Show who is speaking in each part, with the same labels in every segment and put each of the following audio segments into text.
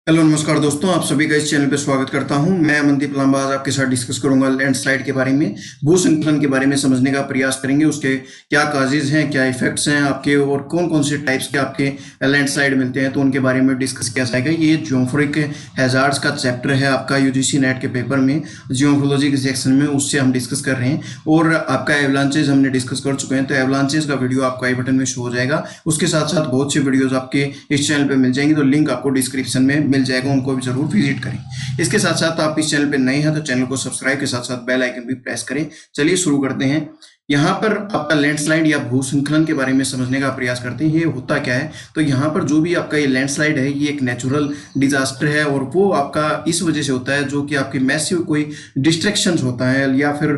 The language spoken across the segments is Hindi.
Speaker 1: हेलो नमस्कार दोस्तों, आप सभी का इस चैनल पे स्वागत करता हूं। मैं अमनदीप लांबा आज आपके साथ डिस्कस करूंगा लैंडस्लाइड के बारे में। भूस्खलन के बारे में समझने का प्रयास करेंगे, उसके क्या काजेज हैं, क्या इफेक्ट्स हैं आपके, और कौन कौन से टाइप्स के आपके लैंडस्लाइड मिलते हैं, तो उनके बारे में डिस्कस किया जाएगा। ये जियोग्राफिक हैजार्ड्स का चैप्टर है आपका यूजीसी नेट के पेपर में, जियोग्राफोलॉजी के सेक्शन में, उससे हम डिस्कस कर रहे हैं। और आपका एवलांचेज हमने डिस्कस कर चुके हैं, तो एवलांचेज का वीडियो आपको आई बटन में शो हो जाएगा। उसके साथ साथ बहुत से वीडियोज आपके इस चैनल पर मिल जाएंगे, तो लिंक आपको डिस्क्रिप्शन में मिल जाएगा, उनको भी जरूर विजिट करें। इसके साथ साथ आप इस चैनल पे नए हैं तो चैनल को सब्सक्राइब के साथ साथ बेल आइकन भी प्रेस करें। चलिए शुरू करते हैं। यहाँ पर आपका लैंडस्लाइड या भूस्खलन के बारे में समझने का प्रयास करते हैं। ये होता क्या है, तो यहाँ पर जो भी आपका ये लैंडस्लाइड है, ये एक नेचुरल डिजास्टर है, और वो आपका इस वजह से होता है जो कि आपके मैसिव कोई डिस्ट्रैक्शंस होता है, या फिर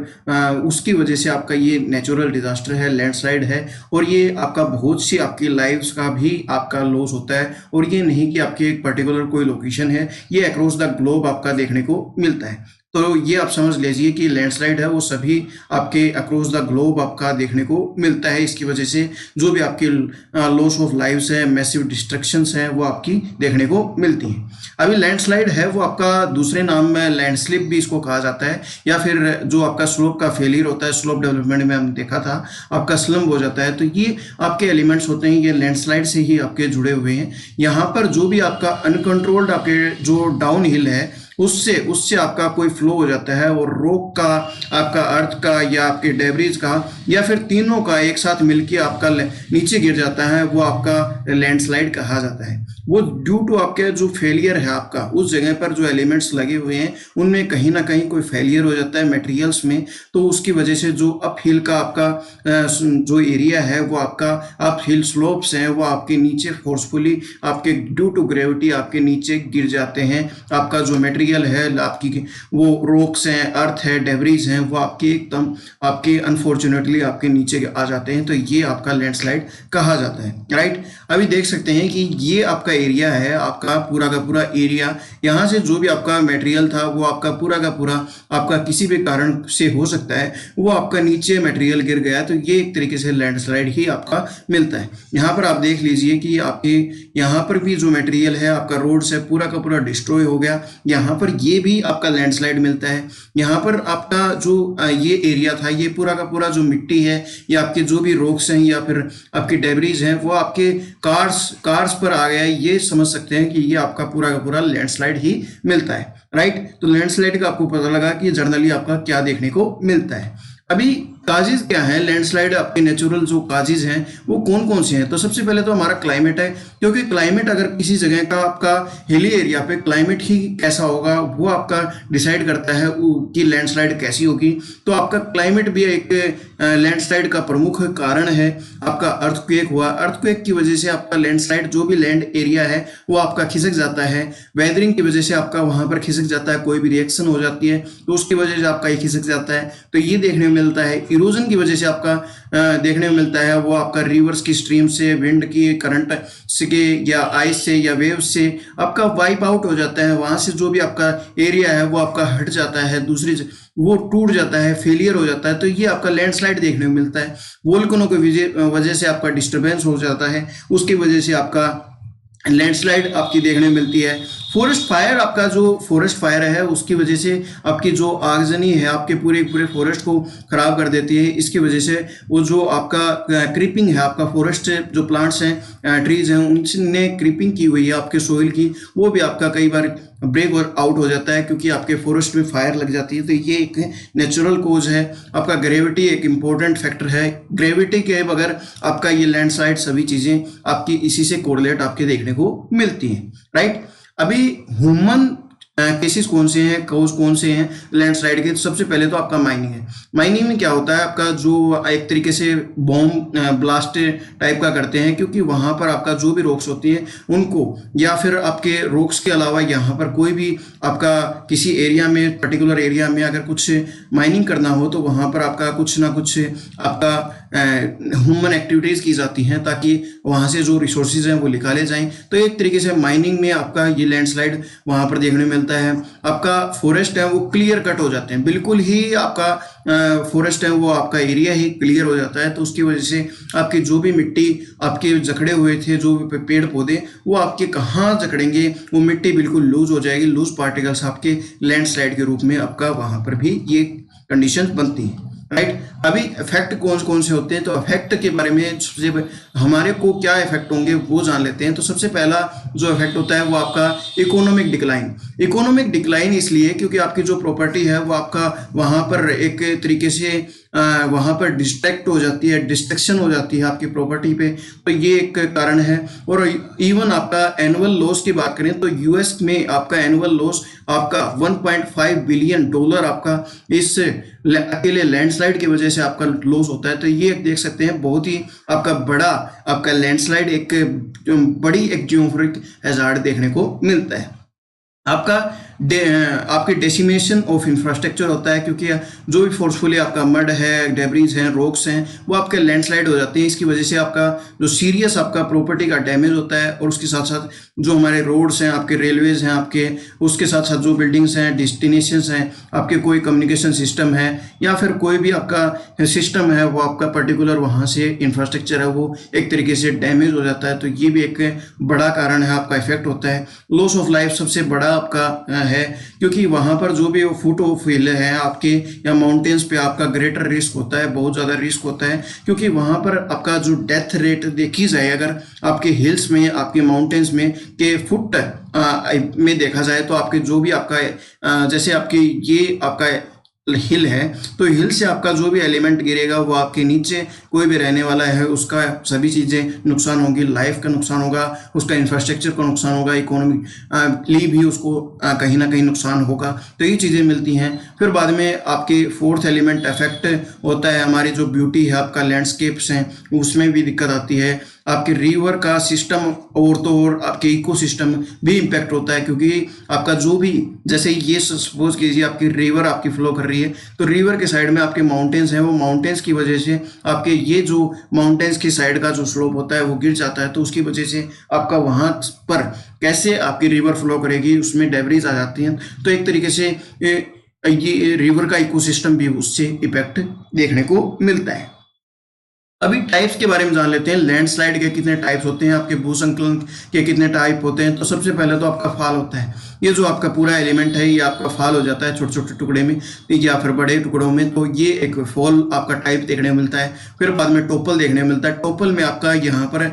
Speaker 1: उसकी वजह से आपका ये नेचुरल डिजास्टर है, लैंडस्लाइड है। और ये आपका बहुत सी आपकी लाइव्स का भी आपका लॉस होता है। और ये नहीं कि आपके एक पर्टिकुलर कोई लोकेशन है, ये अक्रॉस द ग्लोब आपका देखने को मिलता है। तो ये आप समझ लीजिए कि लैंडस्लाइड है वो सभी आपके अक्रॉस द ग्लोब आपका देखने को मिलता है। इसकी वजह से जो भी आपकी लॉस ऑफ लाइव्स है, मैसिव डिस्ट्रक्शंस है, वो आपकी देखने को मिलती हैं। अभी लैंडस्लाइड है वो आपका दूसरे नाम में लैंडस्लिप भी इसको कहा जाता है, या फिर जो आपका स्लोप का फेलियर होता है, स्लोप डेवलपमेंट में हमने देखा था आपका स्लम्प हो जाता है। तो ये आपके एलिमेंट्स होते हैं, ये लैंडस्लाइड से ही आपके जुड़े हुए हैं। यहाँ पर जो भी आपका अनकंट्रोल्ड आपके जो डाउन हिल है, उससे आपका कोई फ्लो हो जाता है, और रॉक का, आपका अर्थ का, या आपके डेब्रिज का, या फिर तीनों का एक साथ मिलके आपका नीचे गिर जाता है, वो आपका लैंडस्लाइड कहा जाता है। वो ड्यू टू आपके जो फेलियर है आपका, उस जगह पर जो एलिमेंट्स लगे हुए हैं उनमें कहीं ना कहीं कोई फेलियर हो जाता है मटेरियल्स में, तो उसकी वजह से जो अप हिल का आपका जो एरिया है, वो आपका अप हिल स्लोप्स हैं, वो आपके नीचे फोर्सफुली आपके ड्यू टू ग्रेविटी आपके नीचे गिर जाते हैं। आपका जो मटेरियल है आपकी, वो रॉक्स हैं, अर्थ है, डेब्रिज हैं, वो आपके एकदम आपके अनफॉर्चुनेटली आपके नीचे आ जाते हैं। तो ये आपका लैंडस्लाइड कहा जाता है, राइट। अभी देख सकते हैं कि ये आपका एरिया है, आपका पूरा का पूरा एरिया, यहाँ से जो भी आपका मटेरियल था वो आपका पूरा का पूरा आपका किसी भी कारण से हो सकता है वो आपका नीचे मटेरियल गिर गया, तो ये एक तरीके से लैंडस्लाइड ही आपका मिलता है। यहाँ पर आप देख लीजिए कि आपके यहाँ पर भी जो मटेरियल है आपका रोड से पूरा का पूरा डिस्ट्रॉय हो गया, यहाँ पर ये भी आपका लैंडस्लाइड मिलता है। यहाँ पर आपका जो ये एरिया था, ये पूरा का पूरा जो मिट्टी है, या आपके जो भी रॉक्स हैं, या फिर आपके डेब्रिज हैं, वो आपके कार्स पर आ गया है। ये समझ सकते हैं कि ये आपका पूरा का पूरा लैंडस्लाइड ही मिलता है, राइट। तो लैंडस्लाइड का आपको पता लगा कि जनरली आपका क्या देखने को मिलता है। अभी काजेज क्या है, लैंडस्लाइड आपके नेचुरल जो काजेज हैं वो कौन कौन से हैं। तो सबसे पहले तो हमारा क्लाइमेट है, क्योंकि क्लाइमेट अगर किसी जगह का आपका हिली एरिया पे क्लाइमेट ही कैसा होगा वो आपका डिसाइड करता है कि लैंडस्लाइड कैसी होगी। तो आपका क्लाइमेट भी एक लैंडस्लाइड का प्रमुख कारण है। आपका अर्थक्वेक हुआ, अर्थक्वेक की वजह से आपका लैंडस्लाइड जो भी लैंड एरिया है वो आपका खिसक जाता है। वेदरिंग की वजह से आपका वहां पर खिसक जाता है, कोई भी रिएक्शन हो जाती है तो उसकी वजह से आपका ये खिसक जाता है, तो ये देखने में मिलता है। इरोजन की वजह से आपका देखने में मिलता है, वो आपका रिवर्स की स्ट्रीम से, विंड की करंट से, या आइस से, या वेव से आपका वाइप आउट हो जाता है। वहां से जो भी आपका एरिया है वो आपका हट जाता है, दूसरी वो टूट जाता है, फेलियर हो जाता है। तो ये आपका लैंडस्लाइड देखने को मिलता है। वोल्केनो की वजह से आपका डिस्टर्बेंस हो जाता है, उसकी वजह से आपका लैंडस्लाइड आपकी देखने में मिलती है। फॉरेस्ट फायर, आपका जो फॉरेस्ट फायर है उसकी वजह से आपकी जो आगजनी है आपके पूरे फॉरेस्ट को खराब कर देती है। इसकी वजह से वो जो आपका क्रीपिंग है, आपका फॉरेस्ट जो प्लांट्स हैं, ट्रीज हैं, उनने क्रीपिंग की हुई है आपके सोइल की, वो भी आपका कई बार ब्रेक और आउट हो जाता है, क्योंकि आपके फॉरेस्ट में फायर लग जाती है। तो ये एक नेचुरल कोज है। आपका ग्रेविटी एक इंपॉर्टेंट फैक्टर है। ग्रेविटी के बगैर आपका ये लैंडस्लाइड सभी चीजें आपकी इसी से कोरिलेट आपके देखने को मिलती हैं, राइट। अभी ह्यूमन केसेस कौन से हैं, कॉज कौन से हैं लैंडस्लाइड के। तो सबसे पहले तो आपका माइनिंग है। माइनिंग में क्या होता है, आपका जो एक तरीके से बॉम्ब ब्लास्ट टाइप का करते हैं, क्योंकि वहां पर आपका जो भी रॉक्स होती है उनको, या फिर आपके रॉक्स के अलावा यहाँ पर कोई भी आपका किसी एरिया में, पर्टिकुलर एरिया में अगर कुछ माइनिंग करना हो, तो वहां पर आपका कुछ ना कुछ आपका ह्यूमन एक्टिविटीज़ की जाती हैं ताकि वहाँ से जो रिसोर्सेज हैं वो निकाले जाएं। तो एक तरीके से माइनिंग में आपका ये लैंडस्लाइड वहाँ पर देखने को मिलता है। आपका फॉरेस्ट है वो क्लियर कट हो जाते हैं, बिल्कुल ही आपका फॉरेस्ट है वो आपका एरिया ही क्लियर हो जाता है। तो उसकी वजह से आपकी जो भी मिट्टी आपके जकड़े हुए थे, जो भी पेड़ पौधे, वो आपके कहाँ जकड़ेंगे, वो मिट्टी बिल्कुल लूज हो जाएगी। लूज पार्टिकल्स आपके लैंडस्लाइड के रूप में आपका वहाँ पर भी ये कंडीशन बनती है, राइट। अभी इफेक्ट कौन कौन से होते हैं, तो इफेक्ट के बारे में सबसे हमारे को क्या इफेक्ट होंगे वो जान लेते हैं। तो सबसे पहला जो इफेक्ट होता है वो आपका इकोनॉमिक डिक्लाइन। इकोनॉमिक डिक्लाइन इसलिए क्योंकि आपकी जो प्रॉपर्टी है वो आपका वहां पर एक तरीके से वहां पर डिस्ट्रैक्ट हो जाती है, डिस्ट्रक्शन हो जाती है आपकी प्रॉपर्टी पे। तो ये एक कारण है। और इवन आपका एनुअल लॉस की बात करें तो यूएस में आपका एनुअल लॉस आपका 1.5 बिलियन डॉलर आपका इस अकेले लैंडस्लाइड की वजह से आपका लॉस होता है। तो ये देख सकते हैं बहुत ही आपका बड़ा आपका लैंडस्लाइड एक बड़ी एक जियोग्राफिक हैजार्ड देखने को मिलता है। आपका आपके डेसिमेशन ऑफ इंफ्रास्ट्रक्चर होता है क्योंकि जो भी फोर्सफुली आपका मड है, डेब्रीज हैं, रॉक्स हैं, वो आपके लैंडस्लाइड हो जाते हैं। इसकी वजह से आपका जो सीरियस आपका प्रॉपर्टी का डैमेज होता है। और उसके साथ साथ जो हमारे रोड्स हैं, आपके रेलवेज हैं, आपके उसके साथ साथ जो बिल्डिंग्स हैं, डेस्टिनेशंस हैं, आपके कोई कम्युनिकेशन सिस्टम है या फिर कोई भी आपका सिस्टम है, वो आपका पर्टिकुलर वहाँ से इंफ्रास्ट्रक्चर है वो एक तरीके से डैमेज हो जाता है। तो ये भी एक बड़ा कारण है, आपका इफेक्ट होता है। लॉस ऑफ लाइफ सबसे बड़ा आपका है क्योंकि वहां पर जो भी फुट ऑफ हिल है आपके या माउंटेन्स पे आपका ग्रेटर रिस्क होता है, बहुत ज्यादा रिस्क होता है। क्योंकि वहां पर आपका जो डेथ रेट देखी जाए अगर आपके हिल्स में, आपके माउंटेन्स में के फुट में देखा जाए तो आपके जो भी आपका जैसे आपकी ये आपका हिल है तो हिल से आपका जो भी एलिमेंट गिरेगा वो आपके नीचे कोई भी रहने वाला है उसका सभी चीज़ें नुकसान होंगी। लाइफ का नुकसान होगा, उसका इंफ्रास्ट्रक्चर का नुकसान होगा, इकोनॉमिकली भी उसको कहीं ना कहीं नुकसान होगा। तो ये चीज़ें मिलती हैं। फिर बाद में आपके फोर्थ एलिमेंट इफेक्ट होता है, हमारी जो ब्यूटी है, आपका लैंडस्केप्स हैं उसमें भी दिक्कत आती है। आपके रिवर का सिस्टम और तो और आपके इकोसिस्टम भी इम्पैक्ट होता है क्योंकि आपका जो भी जैसे ये सपोज कीजिए आपकी रिवर आपकी फ्लो कर रही है तो रिवर के साइड में आपके माउंटेन्स हैं, वो माउंटेन्स की वजह से आपके ये जो माउंटेन्स की साइड का जो स्लोप होता है वो गिर जाता है। तो उसकी वजह से आपका वहाँ पर कैसे आपकी रिवर फ्लो करेगी उसमें डेब्रीज आ जाती हैं। तो एक तरीके से ये रिवर का इकोसिस्टम भी उससे इफेक्ट देखने को मिलता है। अभी टाइप्स के बारे में जान लेते हैं। लैंडस्लाइड के कितने टाइप्स होते हैं, आपके भूसंकलन के कितने टाइप होते हैं। तो सबसे पहले तो आपका फाल होता है। ये जो आपका पूरा एलिमेंट है ये आपका फाल हो जाता है छोटे छोटे टुकड़े में या फिर बड़े टुकड़ों में। तो ये एक फॉल आपका टाइप देखने को मिलता है। फिर बाद में टोपल देखने को मिलता है। टोपल में आपका यहाँ पर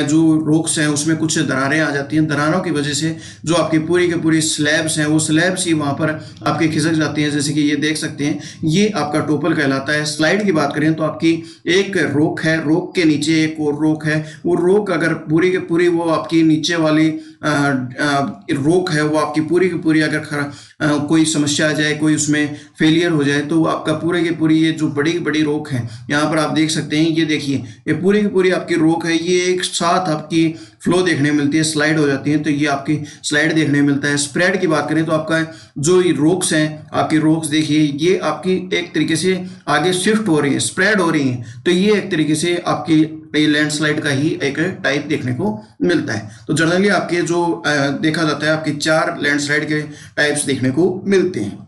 Speaker 1: जो रॉक्स हैं उसमें कुछ दरारें आ जाती हैं। दरारों की वजह से जो आपकी पूरी के पूरी स्लैब्स हैं वो स्लैब्स ही वहाँ पर आपके खिसक जाती हैं। जैसे कि ये देख सकते हैं, ये आपका टोपल कहलाता है। स्लाइड की बात करें तो आपकी एक रॉक है, रॉक के नीचे एक और रॉक है। वो रॉक अगर पूरी की पूरी वो आपकी नीचे वाली रॉक है वो आपकी पूरी की पूरी अगर कोई समस्या आ जाए, कोई उसमें फेलियर हो जाए तो आपका पूरे की पूरी ये जो बड़ी बड़ी रॉक है यहाँ पर आप देख सकते हैं। ये देखिए ये पूरी की पूरी आपकी रॉक है, ये एक साथ आपकी फ्लो देखने मिलती है, स्लाइड हो जाती है। तो ये आपकी स्लाइड देखने मिलता है। स्प्रेड की बात करें तो आपका जो ये रॉक्स हैं, आपकी रॉक्स देखिए ये आपकी एक तरीके से आगे शिफ्ट हो रही है, स्प्रेड हो रही है। तो ये एक तरीके से आपकी लैंडस्लाइड का ही एक टाइप देखने को मिलता है। तो जनरली आपके जो देखा जाता है आपके 4 लैंडस्लाइड के टाइप्स देखने को मिलते हैं।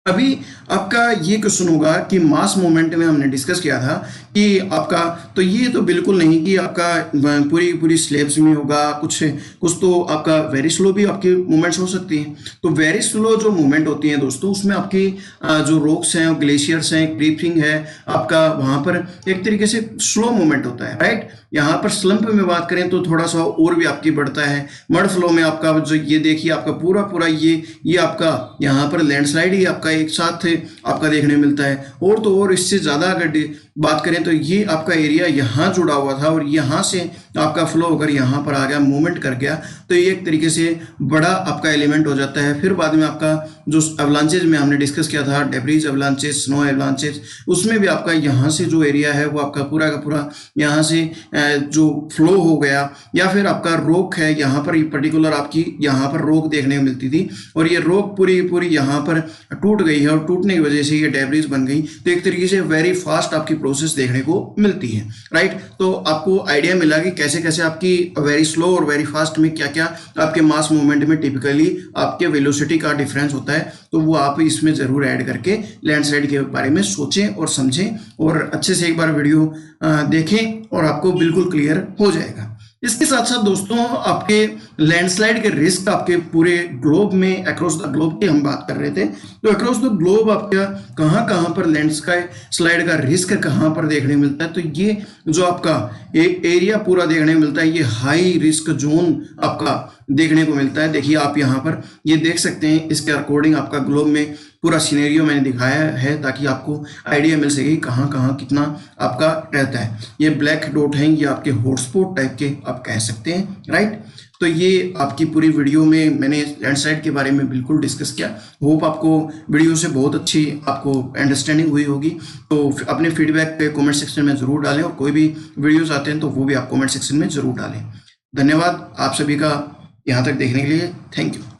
Speaker 1: अभी आपका ये क्वेश्चन होगा कि मास मूवमेंट में हमने डिस्कस किया था कि आपका तो ये तो बिल्कुल नहीं कि आपका पूरी पूरी स्लेब्स में होगा, कुछ तो आपका वेरी स्लो भी आपकी मूवमेंट्स हो सकती हैं। तो वेरी स्लो जो मूवमेंट होती है दोस्तों उसमें आपकी जो रॉक्स हैं, ग्लेशियर्स हैं, क्रीपिंग है, आपका वहाँ पर एक तरीके से स्लो मूवमेंट होता है, राइट। यहाँ पर स्लंप में बात करें तो थोड़ा सा और भी आपकी बढ़ता है। मड फ्लो में आपका जो ये देखिए आपका पूरा पूरा ये आपका यहाँ पर लैंडस्लाइड ही आपका एक साथ आपका देखने मिलता है। और तो और इससे ज़्यादा अगर बात करें तो ये आपका एरिया यहाँ जुड़ा हुआ था और यहाँ से आपका फ्लो अगर यहाँ पर आ गया, मूवमेंट कर गया, तो ये एक तरीके से बड़ा आपका एलिमेंट हो जाता है। फिर बाद में आपका जो अवलांचेज में हमने डिस्कस किया था, डेब्रीज अवलांचेज, स्नो अवलांचेज, उसमें भी आपका यहाँ से जो एरिया है वो आपका पूरा का पूरा यहाँ से जो फ्लो हो गया, या फिर आपका रोक है यहाँ पर पर्टिकुलर आपकी यहाँ पर रोक देखने को मिलती थी, और ये रोक पूरी पूरी यहाँ पर टूट गई है, और टूटने की वजह से ये डेब्रीज बन गई। तो एक तरीके से वेरी फास्ट आपकी प्रोसेस देखने को मिलती है, राइट। तो आपको आइडिया मिला कि कैसे कैसे आपकी वेरी स्लो और वेरी फास्ट में क्या क्या आपके मास मूवमेंट में टिपिकली आपके वेलोसिटी का डिफरेंस होता है। तो वो आप इसमें जरूर ऐड करके लैंडस्लाइड के बारे में सोचें और समझें, और अच्छे से एक बार वीडियो देखें और आपको बिल्कुल क्लियर हो जाएगा। इसके साथ साथ दोस्तों, आपके लैंडस्लाइड के रिस्क आपके पूरे ग्लोब में, अक्रॉस द ग्लोब की हम बात कर रहे थे, तो अक्रॉस द ग्लोब आपका कहाँ कहाँ पर लैंडस्लाइड का रिस्क कहाँ पर देखने मिलता है। तो ये जो आपका एरिया पूरा देखने को मिलता है, ये हाई रिस्क जोन आपका देखने को मिलता है। देखिए आप यहाँ पर ये देख सकते हैं, इसके अकॉर्डिंग आपका ग्लोब में पूरा सिनेरियो मैंने दिखाया है ताकि आपको आइडिया मिल सके कहाँ कहाँ कितना आपका रहता है। ये ब्लैक डॉट हैं, ये आपके हॉटस्पॉट टाइप के आप कह सकते हैं, राइट। तो ये आपकी पूरी वीडियो में मैंने लैंडस्लाइड के बारे में बिल्कुल डिस्कस किया। होप आपको वीडियो से बहुत अच्छी आपको अंडरस्टैंडिंग हुई होगी। तो अपने फीडबैक पे कमेंट सेक्शन में ज़रूर डालें, और कोई भी वीडियोस आते हैं तो वो भी आप कमेंट सेक्शन में ज़रूर डालें। धन्यवाद आप सभी का यहाँ तक देखने के लिए, थैंक यू।